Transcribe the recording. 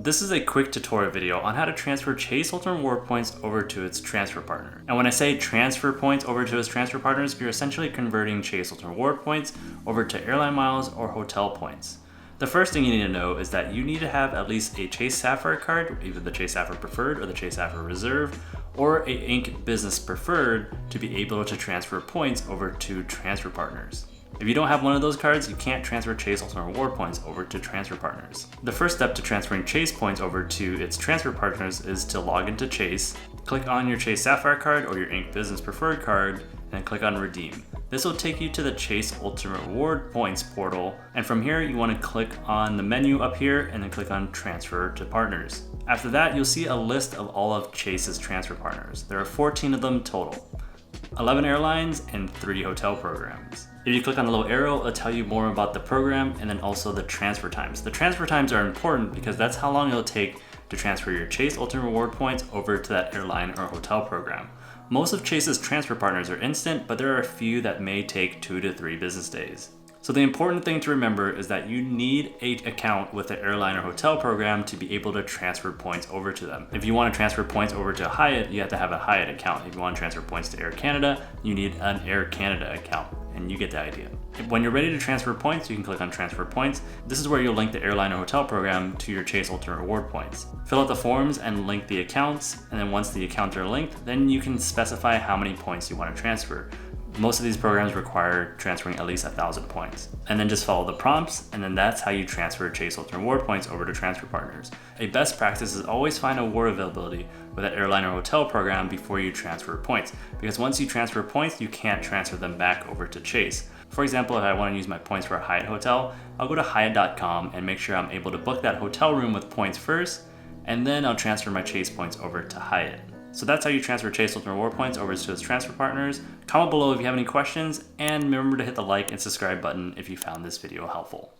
This is a quick tutorial video on how to transfer Chase Ultimate Reward points over to its transfer partner. And when I say transfer points over to its transfer partners, you're essentially converting Chase Ultimate Reward points over to airline miles or hotel points. The first thing you need to know is that you need to have at least a Chase Sapphire card, either the Chase Sapphire Preferred or the Chase Sapphire Reserve, or a Inc. Business Preferred to be able to transfer points over to transfer partners. If you don't have one of those cards, you can't transfer Chase Ultimate Reward points over to transfer partners. The first step to transferring Chase points over to its transfer partners is to log into Chase, click on your Chase Sapphire card or your Inc. Business Preferred card, and click on Redeem. This will take you to the Chase Ultimate Reward Points portal, and from here you want to click on the menu up here and then click on Transfer to Partners. After that, you'll see a list of all of Chase's transfer partners. There are 14 of them total, 11 airlines and 3 hotel programs. If you click on the little arrow, it'll tell you more about the program and then also the transfer times. The transfer times are important because that's how long it'll take to transfer your Chase Ultimate Reward points over to that airline or hotel program. Most of Chase's transfer partners are instant, but there are a few that may take 2 to 3 business days. So the important thing to remember is that you need an account with the airline or hotel program to be able to transfer points over to them. If you want to transfer points over to Hyatt, you have to have a Hyatt account. If you want to transfer points to Air Canada, you need an Air Canada account, and you get the idea. When you're ready to transfer points, you can click on Transfer Points. This is where you'll link the airline or hotel program to your Chase Ultimate Reward points. Fill out the forms and link the accounts, and then once the accounts are linked, then you can specify how many points you want to transfer. Most of these programs require transferring at least 1,000 points. And then just follow the prompts, and then that's how you transfer Chase Ultimate Reward points over to transfer partners. A best practice is always find a award availability with an airline or hotel program before you transfer points, because once you transfer points, you can't transfer them back over to Chase. For example, if I want to use my points for a Hyatt hotel, I'll go to Hyatt.com and make sure I'm able to book that hotel room with points first, and then I'll transfer my Chase points over to Hyatt. So that's how you transfer Chase Ultimate Reward points over to its transfer partners. Comment below if you have any questions, and remember to hit the like and subscribe button if you found this video helpful.